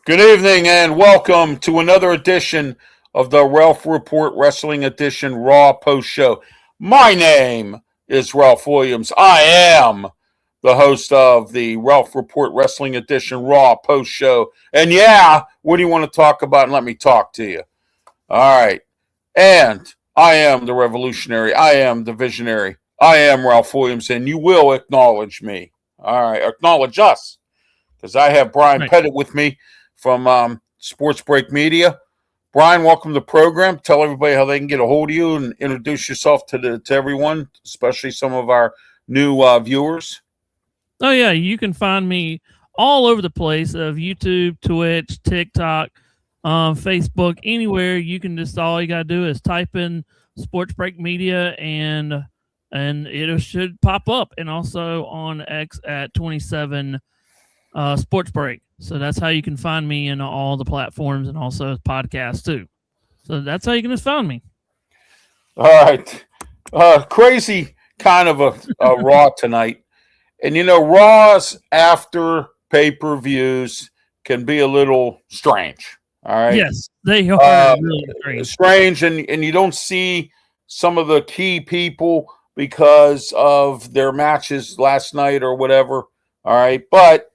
Good evening and welcome to another edition of the Ralph Report Wrestling Edition Raw Post Show. My name is Ralph Williams. I am the host of the Ralph Report Wrestling Edition Raw Post Show. And yeah, what do you want to talk about? And let me talk to you. All right. And I am the revolutionary. I am the visionary. I am Ralph Williams, and you will acknowledge me. All right. Acknowledge us, because I have Brian Pettit with me from Sports Break Media. Brian, welcome to the program. Tell everybody how they can get a hold of you and introduce yourself to everyone, especially some of our new viewers. Oh, yeah. You can find me all over the place of YouTube, Twitch, TikTok, Facebook, anywhere. You can just, all you got to do is type in Sports Break Media and it should pop up. And also on X at 27 Sports Break. So that's how you can find me in all the platforms and also podcasts too. So that's how you can just find me. All right. Crazy kind of a Raw tonight. And, you know, Raws after pay-per-views can be a little strange. All right. Yes, they are really strange. And you don't see some of the key people because of their matches last night or whatever. All right. But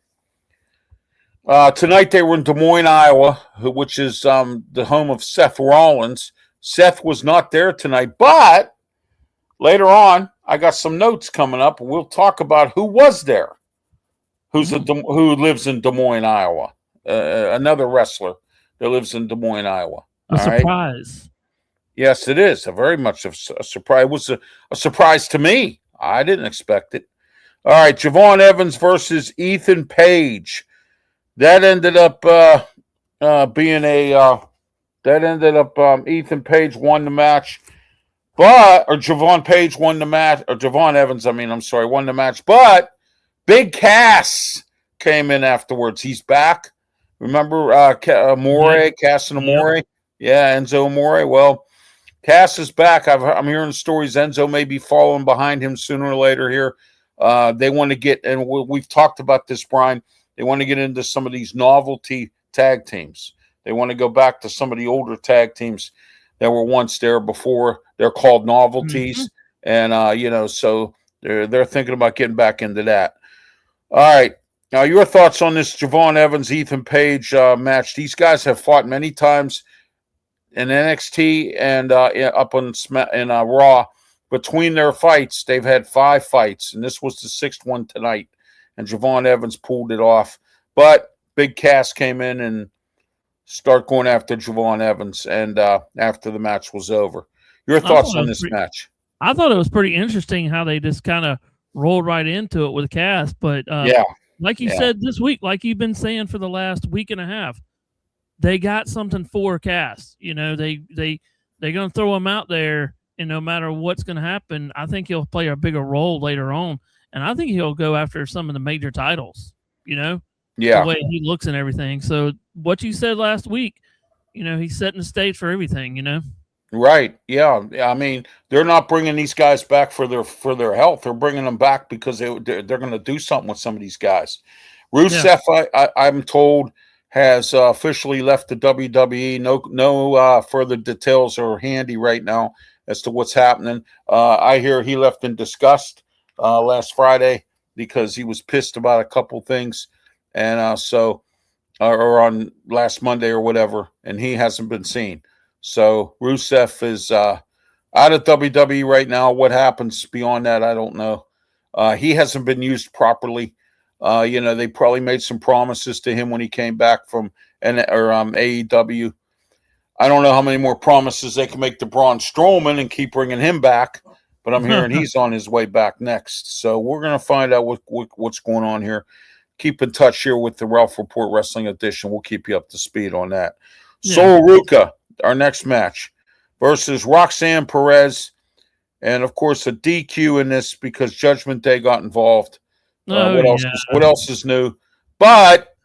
tonight they were in Des Moines, Iowa, which is the home of Seth Rollins. Seth was not there tonight, but later on, I got some notes coming up, and we'll talk about who was there, who lives in Des Moines, Iowa. Another wrestler that lives in Des Moines, Iowa. A surprise. Right? Yes, it is. Very much a surprise. It was a surprise to me. I didn't expect it. All right, Javon Evans versus Ethan Page. That ended up Ethan Page won the match, Javon Page won the match, or Javon Evans, won the match, but Big Cass came in afterwards. He's back. Remember Amore, Cass and Amore? Yeah, Enzo Amore. Well, Cass is back. I'm hearing stories Enzo may be following behind him sooner or later here. They want to get, and we've talked about this, Brian, they want to get into some of these novelty tag teams. They want to go back to some of the older tag teams that were once there before. They're called novelties. Mm-hmm. And, so they're thinking about getting back into that. All right. Now, your thoughts on this Javon Evans, Ethan Page match. These guys have fought many times in NXT and up on Raw. Between their fights, they've had 5 fights, and this was the 6th one tonight. And Javon Evans pulled it off. But Big Cass came in and started going after Javon Evans and after the match was over. Your thoughts on this match? I thought it was pretty interesting how they just kind of rolled right into it with Cass. But like you said this week, like you've been saying for the last week and a half, they got something for Cass. You know, they're going to throw him out there, and no matter what's going to happen, I think he'll play a bigger role later on. And I think he'll go after some of the major titles, the way he looks and everything. So what you said last week, he's setting the stage for everything, Right. Yeah. I mean, they're not bringing these guys back for their health. They're bringing them back because they're going to do something with some of these guys. Rusev, I'm told, has officially left the WWE. No further details are handy right now as to what's happening. I hear he left in disgust last Friday because he was pissed about a couple things, and or on last Monday or whatever, and he hasn't been seen. So Rusev is out of WWE right now. What happens beyond that, I don't know. He hasn't been used properly. They probably made some promises to him when he came back from AEW. I don't know how many more promises they can make to Braun Strowman and keep bringing him back. But I'm hearing he's on his way back next. So we're going to find out what's going on here. Keep in touch here with the Ralph Report Wrestling Edition. We'll keep you up to speed on that. Yeah. Sol Ruca, our next match, versus Roxanne Perez. And, of course, a DQ in this because Judgment Day got involved. What else is new? But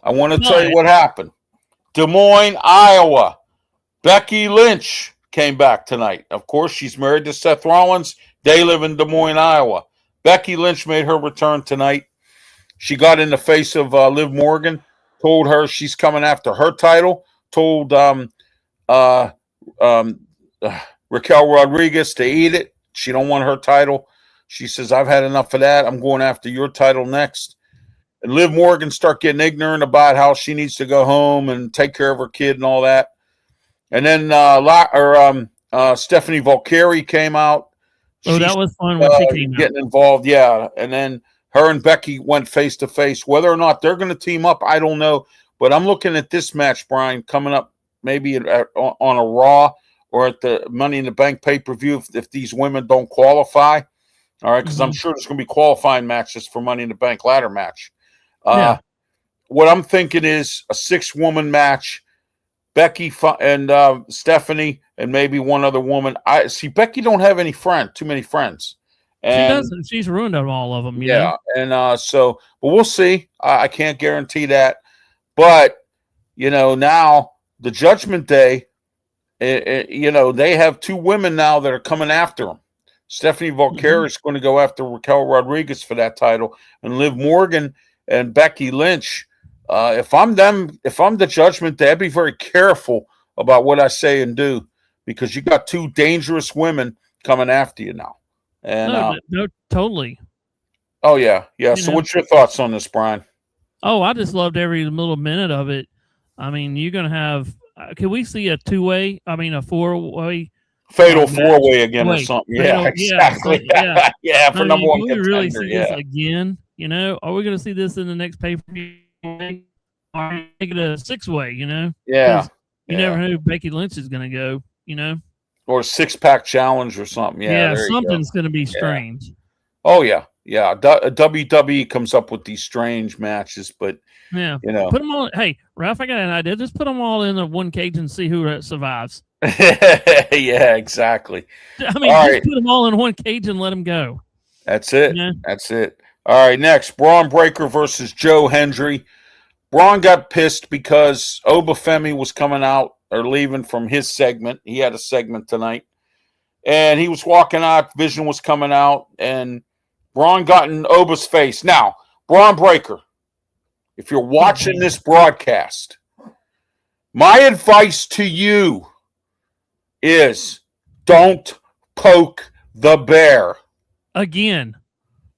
I want to tell you what happened. Des Moines, Iowa. Becky Lynch came back tonight. Of course, she's married to Seth Rollins. They live in Des Moines, Iowa. Becky Lynch made her return tonight. She got in the face of Liv Morgan, told her she's coming after her title, told Raquel Rodriguez to eat it. She don't want her title. She says, I've had enough of that. I'm going after your title next. And Liv Morgan start getting ignorant about how she needs to go home and take care of her kid and all that. And then Stephanie Valkyrie came out. That was fun when she came getting involved. Yeah. And then her and Becky went face to face. Whether or not they're going to team up, I don't know. But I'm looking at this match, Brian, coming up maybe on a Raw or at the Money in the Bank pay-per-view if these women don't qualify. All right, because I'm sure there's going to be qualifying matches for Money in the Bank ladder match. What I'm thinking is a 6-woman match. Becky and Stephanie and maybe one other woman. I see Becky don't have too many friends. And, she doesn't. She's ruined all of them. Yeah, and but we'll see. I can't guarantee that. But, now the Judgment Day, they have 2 women now that are coming after them. Stephanie Valkyrie is going to go after Raquel Rodriguez for that title, and Liv Morgan and Becky Lynch. If I'm the Judgment Day, I'd be very careful about what I say and do because you got 2 dangerous women coming after you now. And no, totally. Oh yeah. So what's your thoughts on this, Brian? Oh, I just loved every little minute of it. I mean, you're gonna have. Can we see a 2-way? I mean, a 4-way. Fatal 4-way again or something. Yeah, exactly. Yeah, for number 1 contender. We really see this again. Are we going to see this in the next pay-per-view? Or make it a 6-way? Yeah. You never know who Becky Lynch is going to go. Or a 6-pack challenge or something. Yeah, something's going to be strange. Oh yeah. WWE comes up with these strange matches, but put them all. Hey, Ralph, I got an idea. Just put them all in one cage and see who survives. Yeah, exactly. I mean, just put them all in one cage and let them go. That's it. That's it. All right, next, Braun Breaker versus Joe Hendry. Braun got pissed because Obafemi was coming out or leaving from his segment. He had a segment tonight. And he was walking out. Vision was coming out. And Braun got in Oba's face. Now, Braun Breaker, if you're watching this broadcast, my advice to you is don't poke the bear. Again.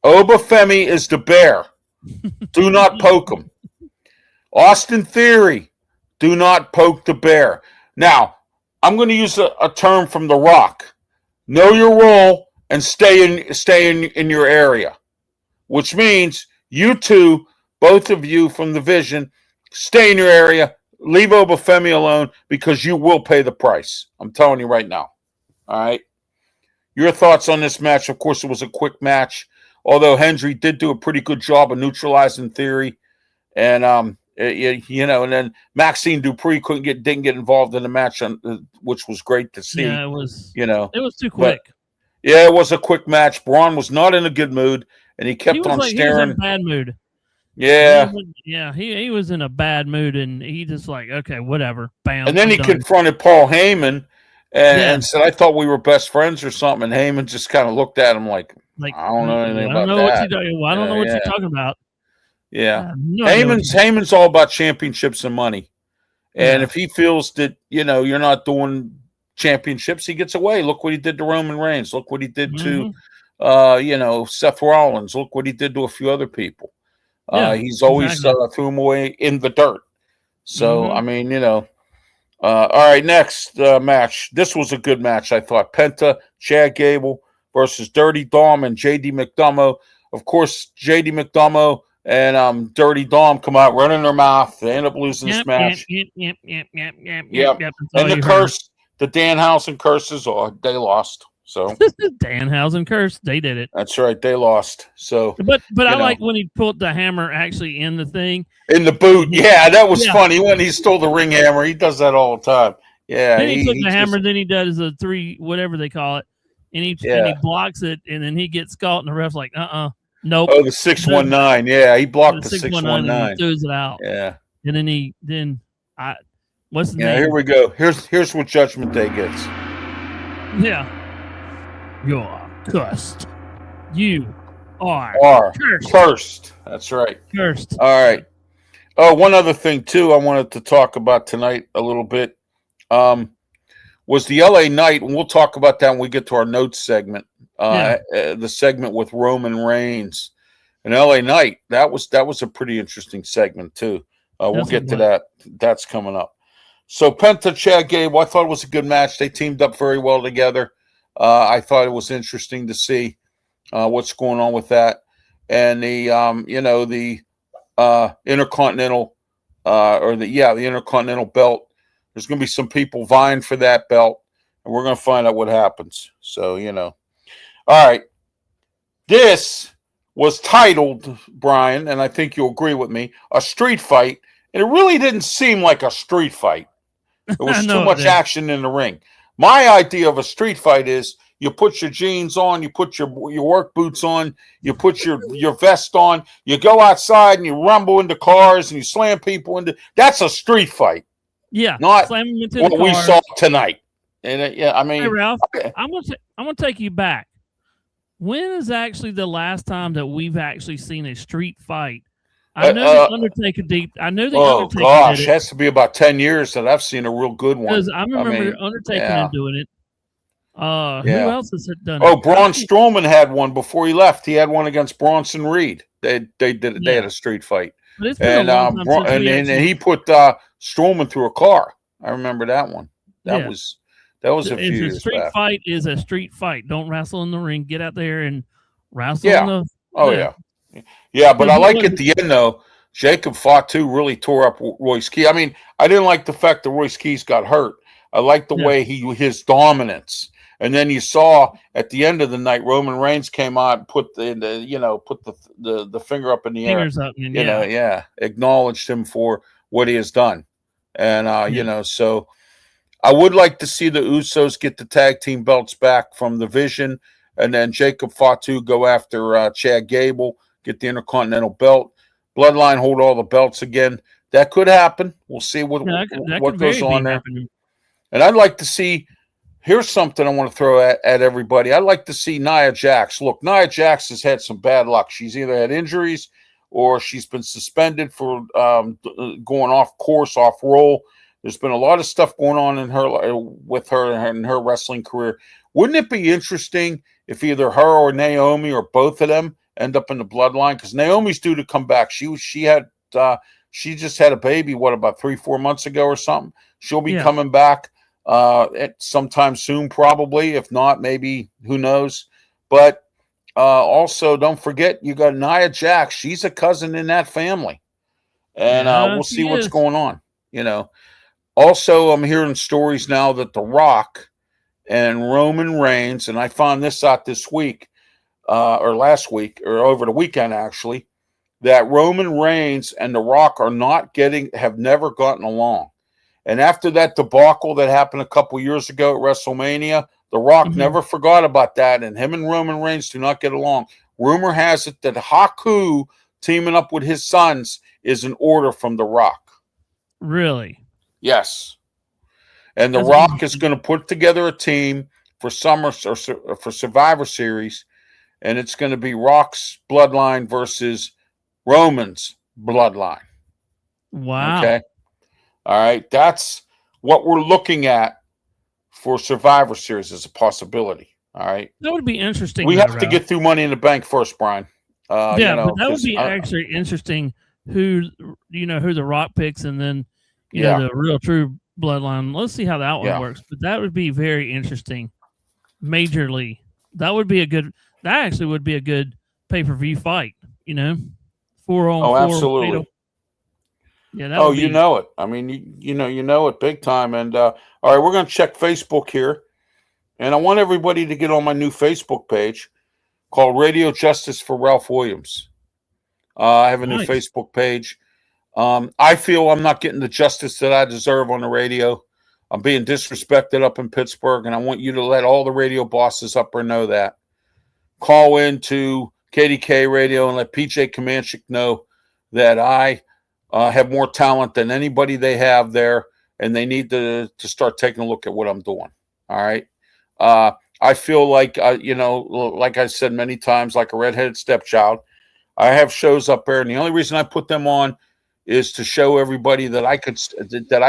Obafemi is the bear. Do not poke him. Austin Theory, do not poke the bear. Now, I'm going to use a term from The Rock. Know your role and stay in your area, which means you two, both of you from the Vision, stay in your area. Leave Obafemi alone because you will pay the price. I'm telling you right now. All right. Your thoughts on this match? Of course, it was a quick match, although Hendry did do a pretty good job of neutralizing Theory, and and then Maxine Dupree didn't get involved in the match, which was great to see. Yeah, it was. It was too quick. Yeah, it was a quick match. Braun was not in a good mood, and he kept on staring. He was in a bad mood. Yeah. He was in a bad mood, and he just like, okay, whatever. Bam. And then he confronted Paul Heyman and said, I thought we were best friends or something. And Heyman just kind of looked at him like I don't know anything about that. I don't know what you're talking about. Yeah. Heyman's all about championships and money. And if he feels that, you're not doing championships, he gets away. Look what he did to Roman Reigns. Look what he did to, Seth Rollins. Look what he did to a few other people. He's always threw him away in the dirt. So, I mean, all right, next match. This was a good match, I thought. Penta, Chad Gable versus Dirty Dom and JD McDonough. Of course, JD McDonough and Dirty Dom come out running their mouth. They end up losing this match. Yep. And the curse, the Danhausen curses, they lost. So Danhausen curse, they did it. That's right, they lost. So, but I like when he put the hammer actually in the thing, in the boot. Yeah, that was funny when he stole the ring hammer. He does that all the time. Yeah, then he took the hammer. Then he does a 3, whatever they call it, and he blocks it, and then he gets caught, and the ref's like, nope. Oh, the 619. Yeah, he blocked the 619. And he throws it out. Yeah, And then what's his Yeah, name? here we go. Here's what Judgment Day gets. Yeah. You're cursed. You are cursed. That's right. Cursed. All right. Oh, one other thing too I wanted to talk about tonight a little bit was the LA Knight, and we'll talk about that when we get to our notes segment. The segment with Roman Reigns and LA Knight. That was a pretty interesting segment too. We'll get to that. That's coming up. So Penta, Chad Gable, I thought it was a good match. They teamed up very well together. I thought it was interesting to see what's going on with that, and the Intercontinental the Intercontinental belt. There's going to be some people vying for that belt, and we're going to find out what happens. So all right. This was titled, Brian, and I think you'll agree with me, a street fight, and it really didn't seem like a street fight. There was too much action in the ring. My idea of a street fight is you put your jeans on, you put your work boots on, you put your vest on, you go outside and you rumble into cars and you slam people into. That's a street fight. Yeah, not what we saw tonight. And I mean, hey Ralph, I'm gonna take you back. When is actually the last time that we've actually seen a street fight? I know the Undertaker deep. I know the Undertaker. Oh gosh, it has to be about 10 years that I've seen a real good one. Because I remember Undertaker doing it. Who else has done it? Oh, Braun Strowman had one before he left. He had one against Bronson Reed. They had a street fight. But it's been a long time and he put Strowman through a car. I remember that one. That was a few years back. A street fight is a street fight. Don't wrestle in the ring. Get out there and wrestle. Yeah, but I like at the end though. Jacob Fatu really tore up Royce Keys. I mean, I didn't like the fact that Royce Keys got hurt. I liked the way his dominance. And then you saw at the end of the night, Roman Reigns came out and put the finger up in the air. Acknowledged him for what he has done. And so I would like to see the Usos get the tag team belts back from the Vision, and then Jacob Fatu go after Chad Gable, get the Intercontinental belt. Bloodline hold all the belts again. That could happen. We'll see what goes on there. Happening. And I'd like to see. Here's something I want to throw at everybody. I'd like to see Nia Jax. Look, Nia Jax has had some bad luck. She's either had injuries or she's been suspended for going off course, off roll. There's been a lot of stuff going on with her and her wrestling career. Wouldn't it be interesting if either her or Naomi or both of them end up in the Bloodline? Because Naomi's due to come back. She just had a baby, about 3-4 months ago or something. She'll be coming back at sometime soon, probably. If not, maybe, who knows. But also, don't forget, you got Nia Jax. She's a cousin in that family. And we'll see what's going on. Also, I'm hearing stories now that The Rock and Roman Reigns, and I found this out this week, or last week, or over the weekend, actually, that Roman Reigns and The Rock have never gotten along. And after that debacle that happened a couple years ago at WrestleMania, The Rock never forgot about that, and him and Roman Reigns do not get along. Rumor has it that Haku teaming up with his sons is an order from The Rock. Really? Yes. And The Rock is going to put together a team for for Survivor Series, and it's going to be Rock's bloodline versus Roman's bloodline. Wow. Okay. All right. That's what we're looking at for Survivor Series as a possibility. All right. That would be interesting. We have to get through Money in the Bank first, Brian. But that would be actually interesting who The Rock picks, and then the real true bloodline. Let's see how that one works. But that would be very interesting. Majorly. That actually would be a good pay-per-view fight, 4 on 4. Absolutely. Yeah. You know it. I mean, you know it big time. And all right, we're going to check Facebook here, and I want everybody to get on my new Facebook page called Radio Justice for Ralph Williams. I have a new Facebook page. I feel I'm not getting the justice that I deserve on the radio. I'm being disrespected up in Pittsburgh, and I want you to let all the radio bosses up there know that. Call in to KDK Radio and let PJ Comanchik know that I have more talent than anybody they have there, and they need to start taking a look at what I'm doing. All right. I feel like, like I said many times, like a redheaded stepchild. I have shows up there, and the only reason I put them on is to show everybody that I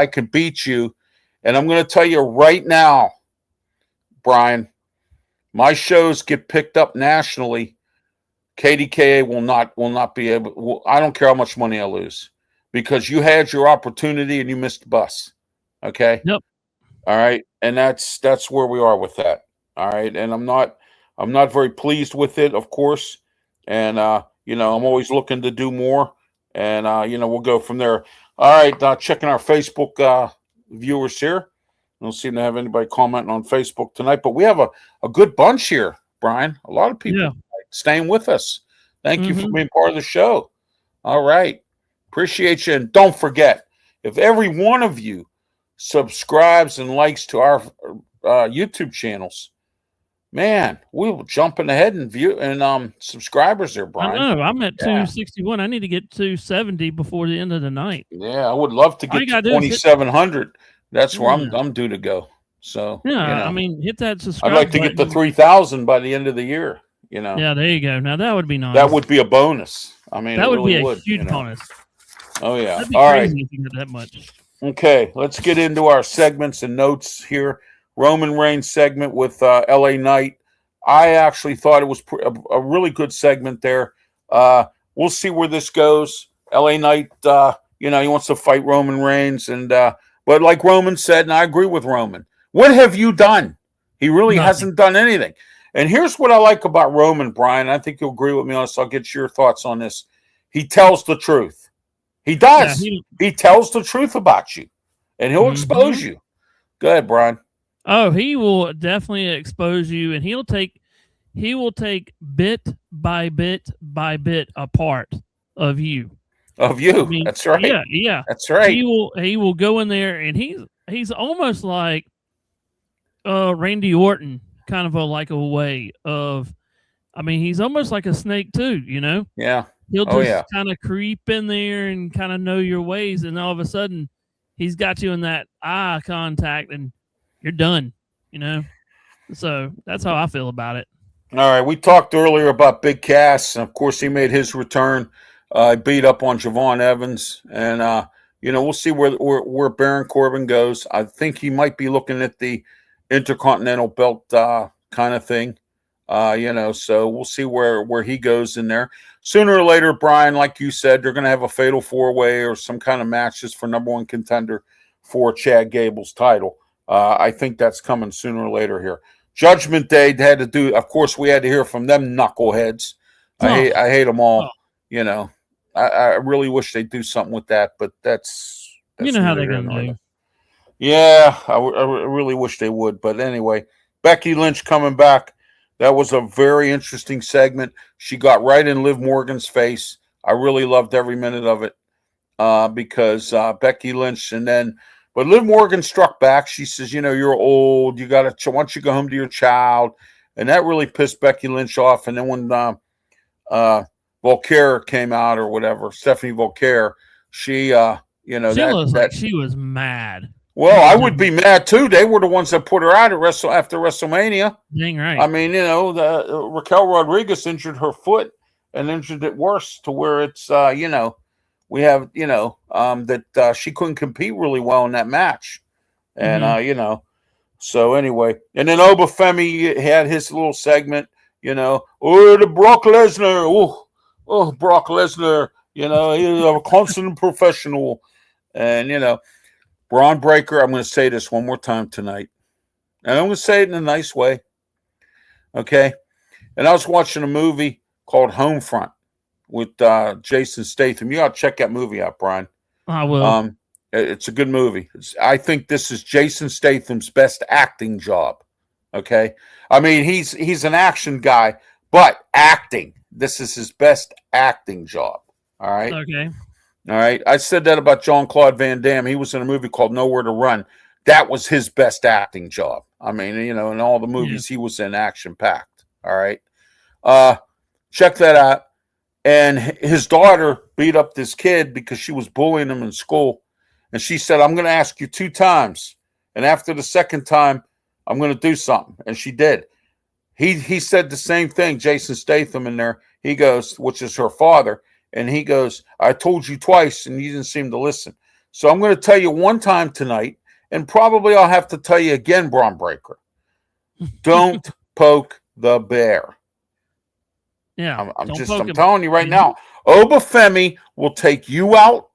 could beat you. And I'm going to tell you right now, Brian, my shows get picked up nationally. KDKA will not be able. I don't care how much money I lose, because you had your opportunity and you missed the bus. Okay. Yep. All right, and that's where we are with that. All right, and I'm not very pleased with it, of course, and I'm always looking to do more, and we'll go from there. All right, checking our Facebook viewers here. I don't seem to have anybody commenting on Facebook tonight, but we have a good bunch here, Brian. A lot of people staying with us. Thank you for being part of the show. All right, appreciate you, and don't forget, if every one of you subscribes and likes to our YouTube channels, man, we will jumping ahead and view and subscribers there, Brian. I know. I'm at 261. I need to get 270 before the end of the night. Yeah, I would love to get to 2,700. That's where I'm due to go. So I mean, hit that subscribe. I'd like to get to 3,000 by the end of the year. Yeah, there you go. Now that would be nice. That would be a bonus. I mean, that would really be a huge bonus. Oh yeah. That'd be crazy if you get that much. Okay, let's get into our segments and notes here. Roman Reigns segment with LA Knight. I actually thought it was a really good segment there. We'll see where this goes. LA Knight, he wants to fight Roman Reigns, and but like Roman said, and I agree with Roman, what have you done? He really hasn't done anything. And here's what I like about Roman, Brian. I think you'll agree with me on this. I'll get your thoughts on this. He tells the truth. He does. Yeah, he tells the truth about you, and he'll expose you. Go ahead, Brian. Oh, he will definitely expose you, and he will take bit by bit by bit apart of you. Of you. I mean, that's right. Yeah. That's right. He will go in there, and he's almost like Randy Orton, kind of a way of. I mean, he's almost like a snake too, Yeah. He'll just kind of creep in there and kind of know your ways, and all of a sudden, he's got you in that eye contact, and you're done. So that's how I feel about it. All right, we talked earlier about Big Cass, and of course, he made his return. Beat up on Javon Evans, and we'll see where Baron Corbin goes. I think he might be looking at the Intercontinental Belt kind of thing. So we'll see where he goes in there. Sooner or later, Brian, like you said, they're going to have a fatal four-way or some kind of matches for number one contender for Chad Gable's title. I think that's coming sooner or later here. Judgment Day had to do, of course, we had to hear from them knuckleheads. I hate them all. I really wish they'd do something with that, but that's how they're going to do. Yeah, I really wish they would. But anyway, Becky Lynch coming back. That was a very interesting segment. She got right in Liv Morgan's face. I really loved every minute of it because Becky Lynch, but Liv Morgan struck back. She says, you're old. You got to, once you go home to your child. And that really pissed Becky Lynch off. And then when Voltaire came out or whatever, Stephanie Voltaire, she she was mad. Well, I would be mad too. They were the ones that put her out after WrestleMania. Dang right. I mean, Raquel Rodriguez injured her foot and injured it worse to where it's, we have, that she couldn't compete really well in that match. And, so anyway. And then Obafemi had his little segment, the Brock Lesnar. Oh, Brock Lesnar, he's a constant professional. And, Braun Breaker, I'm going to say this one more time tonight. And I'm going to say it in a nice way. Okay? And I was watching a movie called Homefront with Jason Statham. You got to check that movie out, Brian. I will. It's a good movie. I think this is Jason Statham's best acting job. Okay? I mean, he's an action guy, but acting. This is his best acting job. All right? Okay. All right. I said that about Jean-Claude Van Damme. He was in a movie called Nowhere to Run. That was his best acting job. I mean, in all the movies he was in, action-packed. All right. Check that out. and his daughter beat up this kid because she was bullying him in school. And she said, I'm going to ask you 2 times. And after the second time, I'm going to do something. And she did. He said the same thing, Jason Statham in there. He goes, which is her father. And he goes, I told you twice and you didn't seem to listen. So I'm going to tell you 1 time tonight. And probably I'll have to tell you again, Braun Breaker. Don't poke the bear. Yeah. I'm telling you right now, Obafemi will take you out.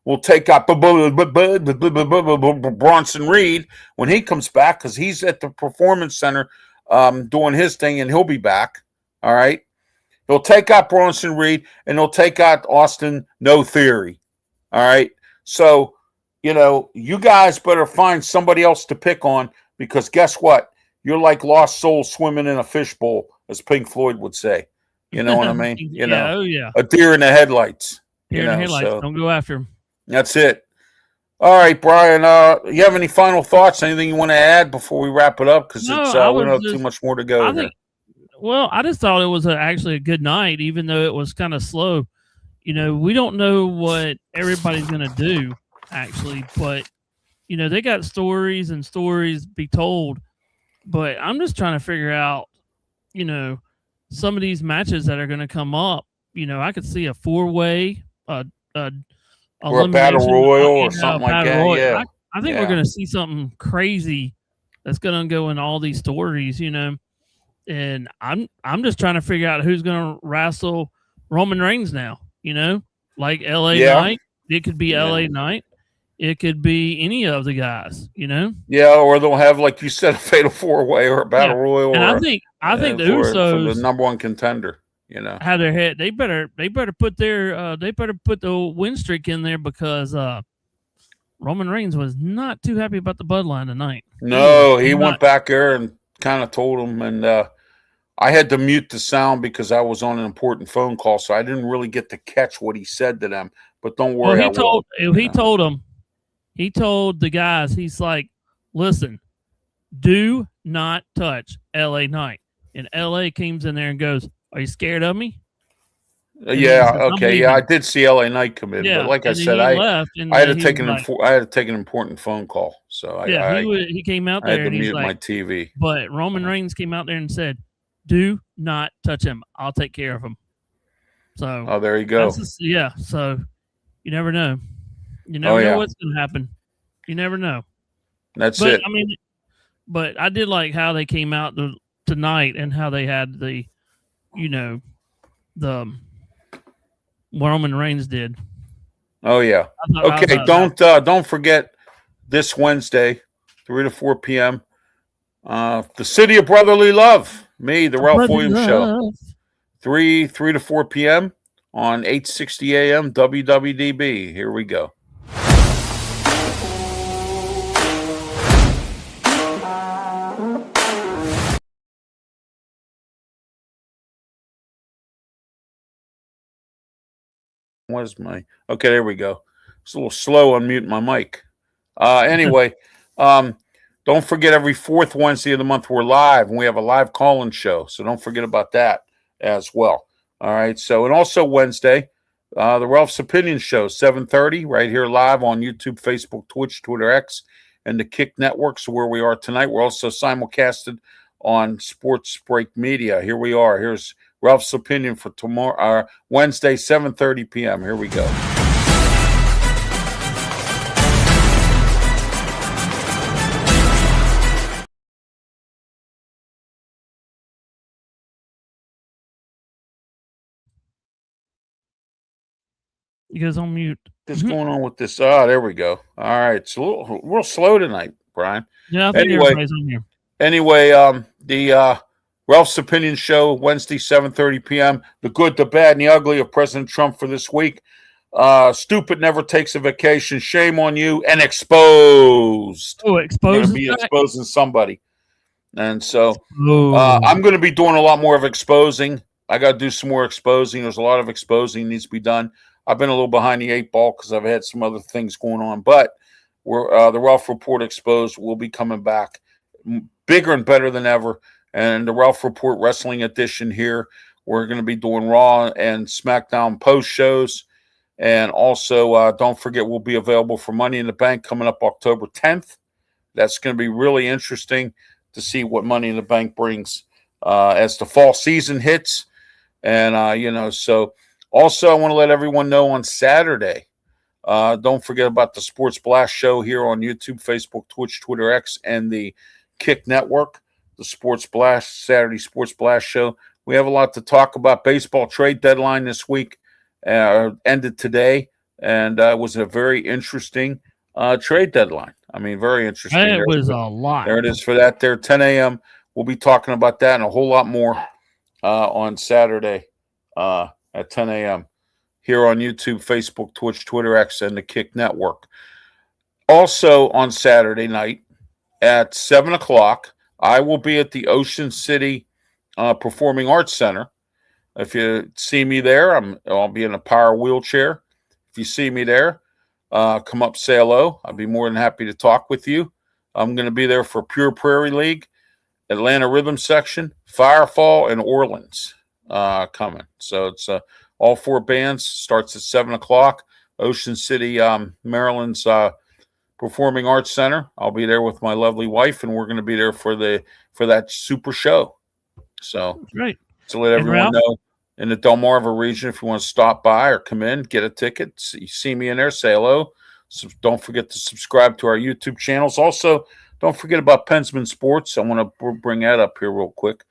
We'll take out Bronson Reed when he comes back because he's at the Performance Center doing his thing, and he'll be back. All right. He'll take out Bronson Reed, and he'll take out Austin No Theory. All right. So, you guys better find somebody else to pick on because guess what? You're like lost souls swimming in a fishbowl, as Pink Floyd would say. You know what I mean? Yeah. A deer in the headlights. Deer in the headlights. So, don't go after him. That's it. All right, Brian. You have any final thoughts? Anything you want to add before we wrap it up? Because we don't have too much more to go. I just thought it was actually a good night, even though it was kind of slow. We don't know what everybody's going to do, actually, but they got stories and stories be told. But I'm just trying to figure out, some of these matches that are going to come up. I could see a 4-way, or a battle royal or something like that. Royal. Yeah, I think we're going to see something crazy that's going to go in all these stories, And I'm just trying to figure out who's going to wrestle Roman Reigns now. Like LA Knight. It could be LA Knight. It could be any of the guys. Yeah, or they'll have, like you said, a fatal 4-way or a battle royal. And I think the Usos for the number 1 contender. Have their head. They better put the win streak in there because Roman Reigns was not too happy about the bloodline tonight. No, he went back there and kind of told him, and I had to mute the sound because I was on an important phone call, so I didn't really get to catch what he said to them. But don't worry, he told the guys, he's like, listen, do not touch LA Knight. And LA comes in there and goes, are you scared of me? I did see LA Knight come in, but like I said, I had to take an important phone call. So he came out there I had to and mute my TV. But Roman Reigns came out there and said, do not touch him. I'll take care of him. So there you go. So you never know. You never know what's going to happen. You never know. That's it. I mean, but I did like how they came out tonight and how they had the Roman Reigns did. Oh yeah. Okay. Don't forget this Wednesday, 3 to 4 p.m. The City of Brotherly Love. Me, the Ralph Williams Show. 3 to 4 p.m. on 860 a.m. WWDB. Here we go. Okay, there we go. It's a little slow on muting my mic. Anyway, don't forget every 4th Wednesday of the month we're live, and we have a live call-in show. So don't forget about that as well. All right. So, and also Wednesday, the Ralph's Opinion Show, 7:30, right here live on YouTube, Facebook, Twitch, Twitter X, and the Kick Network. So where we are tonight, we're also simulcasted on Sports Break Media. Here we are. Here's Ralph's Opinion for tomorrow, Wednesday, 7:30 p.m. Here we go. You guys on mute. What's going on with this? There we go. All right. It's a little real slow tonight, Brian. Yeah, I think everybody's on here. Anyway, the Ralph's Opinion Show, Wednesday, 7:30 p.m. The good, the bad, and the ugly of President Trump for this week. Stupid never takes a vacation. Shame on you. And exposed. Oh, exposed. Going to be exposing somebody. And so I'm going to be doing a lot more of exposing. I got to do some more exposing. There's a lot of exposing needs to be done. I've been a little behind the 8 ball because I've had some other things going on. But we're the Ralph Report Exposed will be coming back bigger and better than ever. And the Ralph Report Wrestling Edition here, We're going to be doing Raw and SmackDown post shows. And also, don't forget, we'll be available for Money in the Bank coming up October 10th. That's going to be really interesting to see what Money in the Bank brings as the fall season hits. And, so also I want to let everyone know on Saturday, don't forget about the Sports Blast show here on YouTube, Facebook, Twitch, Twitter, X, and the Kick Network, the Sports Blast, Saturday Sports Blast show. We have a lot to talk about. Baseball trade deadline this week ended today, and it was a very interesting trade deadline. I mean, very interesting. It was a lot. There it is for that there, 10 a.m. We'll be talking about that and a whole lot more on Saturday at 10 a.m. here on YouTube, Facebook, Twitch, Twitter, X, and the Kick Network. Also on Saturday night at 7 o'clock, I will be at the Ocean City Performing Arts Center. If you see me there, I'll be in a power wheelchair. If you see me there, come up, say hello. I'd be more than happy to talk with you. I'm going to be there for Pure Prairie League, Atlanta Rhythm Section, Firefall, and Orleans coming. So it's all 4 bands. Starts at 7 o'clock. Ocean City, Maryland's Performing Arts Center. I'll be there with my lovely wife, and we're going to be there for that super show. So right. To let everyone know in the Delmarva region, if you want to stop by or come in, get a ticket, you see me in there, say hello. So don't forget to subscribe to our YouTube channels. Also, don't forget about Pensman Sports. I want to bring that up here real quick.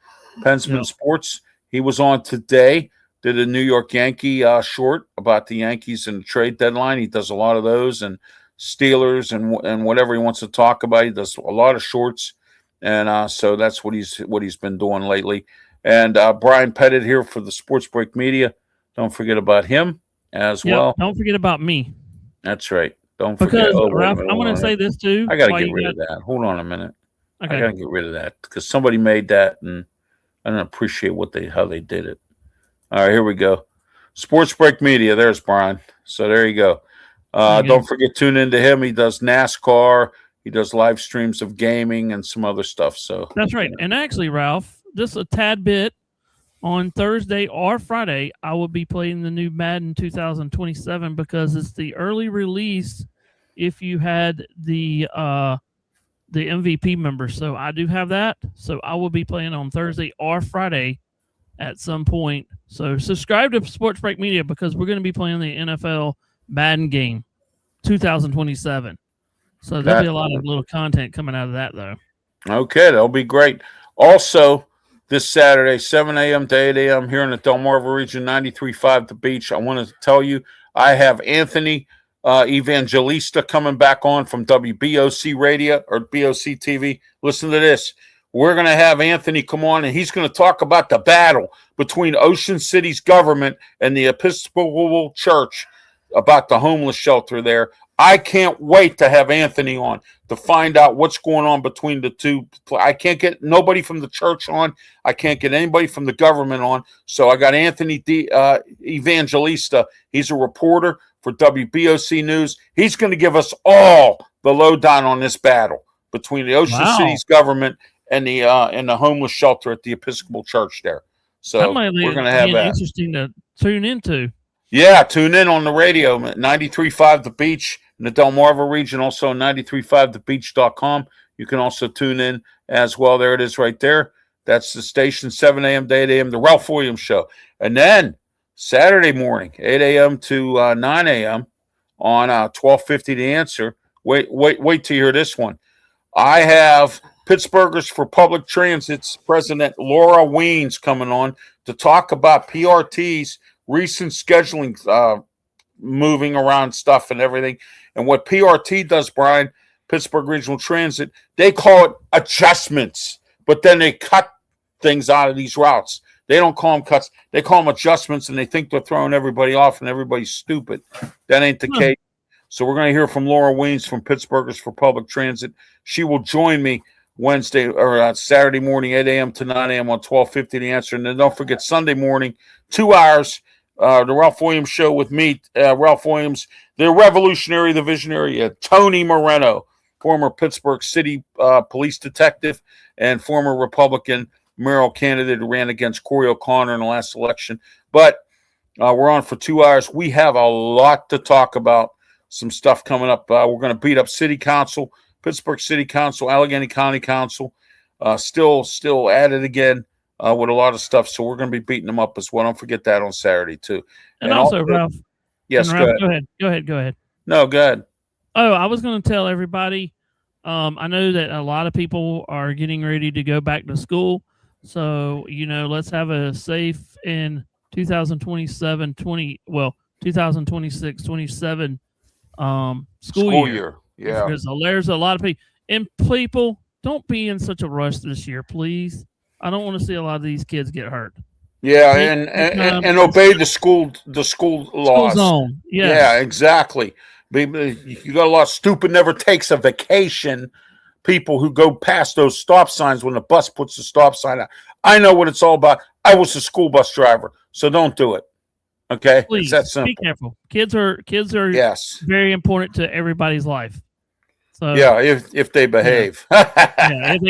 Pensman Sports, he was on today, did a New York Yankee short about the Yankees and the trade deadline. He does a lot of those, and Steelers and whatever he wants to talk about. He does a lot of shorts, and so that's what he's been doing lately. And Brian Pettit here for the Sports Break Media. Don't forget about him as well. Don't forget about me. That's right. Don't forget. Because, Ralph, I want to say this too. I got to get rid of that. Hold on a minute. Okay. I got to get rid of that because somebody made that, and I don't appreciate how they did it. All right, here we go. Sports Break Media. There's Brian. So there you go. Don't forget, tune into him. He does NASCAR. He does live streams of gaming and some other stuff. So that's right. And actually, Ralph, just a tad bit, on Thursday or Friday, I will be playing the new Madden 2027 because it's the early release if you had the MVP members. So I do have that. So I will be playing on Thursday or Friday at some point. So subscribe to Sports Break Media because we're going to be playing the NFL Madden game 2027. So there'll be a lot of little content coming out of that, though. Okay, that'll be great. Also, this Saturday, 7 a.m. to 8 a.m. here in the Delmarva region, 93.5 The Beach. I want to tell you, I have Anthony Evangelista coming back on from WBOC Radio or BOC TV. Listen to this. We're going to have Anthony come on, and he's going to talk about the battle between Ocean City's government and the Episcopal Church about the homeless shelter there. I can't wait to have Anthony on to find out what's going on between the two. I can't get nobody from the church on. I can't get anybody from the government on. So I got Anthony Evangelista. He's a reporter for WBOC News. He's going to give us all the lowdown on this battle between the Ocean City's government and the homeless shelter at the Episcopal Church there. So we're going to have that. Interesting to tune into. Yeah, tune in on the radio, 93.5 The Beach in the Delmarva region, also 93.5thebeach.com. You can also tune in as well. There it is right there. That's the station, 7 a.m. to 8 a.m., the Ralph Williams Show. And then Saturday morning, 8 a.m. to 9 a.m. on 1250 The Answer. Wait till you hear this one. I have Pittsburghers for Public Transit's President Laura Weens coming on to talk about PRT's recent scheduling, moving around stuff and everything. And what PRT does, Brian, Pittsburgh Regional Transit, they call it adjustments, but then they cut things out of these routes. They don't call them cuts. They call them adjustments, and they think they're throwing everybody off and everybody's stupid. That ain't the case. So we're going to hear from Laura Weens from Pittsburghers for Public Transit. She will join me Wednesday or Saturday morning, 8 a.m. to 9 a.m. on 1250 The Answer. And then don't forget Sunday morning, 2 hours, the Ralph Williams Show with me, Ralph Williams, the revolutionary, the visionary, Tony Moreno, former Pittsburgh City police detective and former Republican mayoral candidate who ran against Corey O'Connor in the last election. But we're on for 2 hours. We have a lot to talk about. Some stuff coming up. We're going to beat up City Council, Pittsburgh City Council, Allegheny County Council. Still at it again with a lot of stuff. So we're going to be beating them up as well. Don't forget that on Saturday too. And also, Ralph. Yes, Ralph, go ahead. Go ahead. No, go ahead. Oh, I was going to tell everybody. I know that a lot of people are getting ready to go back to school. So, let's have a safe in 2027, 2026, 27 school year. Yeah. Because there's a lot of people. And people, don't be in such a rush this year, please. I don't want to see a lot of these kids get hurt. Yeah, and obey the school laws. School zone. Yes. Yeah, exactly. You got a lot of stupid never takes a vacation people who go past those stop signs when the bus puts the stop sign out. I know what it's all about. I was a school bus driver, so don't do it. Okay? Please, it's that simple. Be careful. Kids are yes. very important to everybody's life. So yeah, if they behave. If they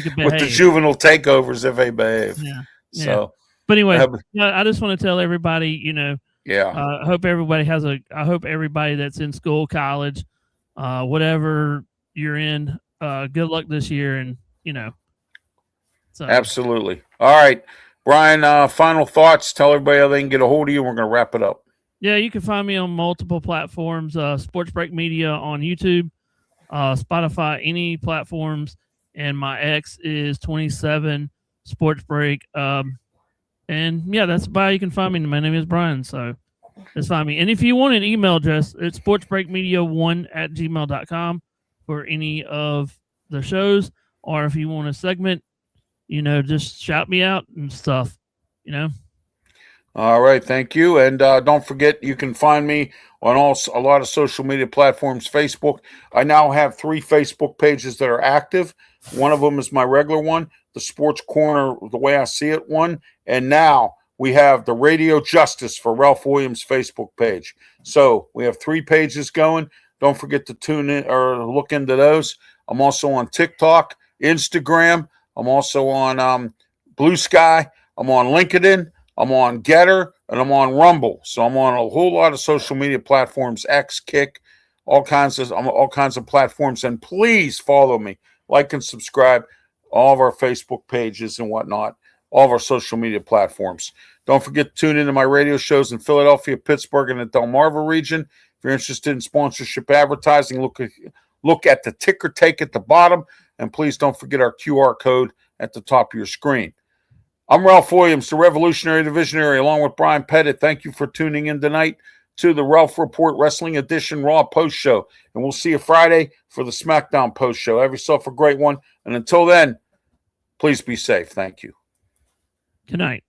could behave. With the juvenile takeovers, if they behave. Yeah. So but anyway, I just want to tell everybody, I hope everybody that's in school, college, whatever you're in, good luck this year, and So absolutely. All right, Brian. Final thoughts. Tell everybody how they can get a hold of you. We're going to wrap it up. Yeah, you can find me on multiple platforms. Sports Break Media on YouTube, Spotify, any platforms, and my X is 27 Sports Break. And that's about you can find me. My name is Brian, so just find me. And if you want an email address, it's sportsbreakmedia1@gmail.com for any of the shows. Or if you want a segment, just shout me out and stuff, All right, thank you. And don't forget, you can find me on a lot of social media platforms. Facebook. I now have 3 Facebook pages that are active. One of them is my regular one, the Sports Corner, the way I see it one. And now we have the Radio Justice for Ralph Williams Facebook page. So we have 3 pages going. Don't forget to tune in or look into those. I'm also on TikTok, Instagram. I'm also on Blue Sky. I'm on LinkedIn. I'm on Getter, and I'm on Rumble. So I'm on a whole lot of social media platforms, X, Kick, all kinds of platforms. And please follow me, like and subscribe, all of our Facebook pages and whatnot, all of our social media platforms. Don't forget to tune into my radio shows in Philadelphia, Pittsburgh, and the Delmarva region. If you're interested in sponsorship advertising, look at the ticker tape at the bottom, and please don't forget our QR code at the top of your screen. I'm Ralph Williams, the Revolutionary, the Visionary, along with Brian Pettit. Thank you for tuning in tonight to the Ralph Report Wrestling Edition Raw Post Show. And we'll see you Friday for the SmackDown Post Show. Have yourself a great one. And until then, please be safe. Thank you. Good night.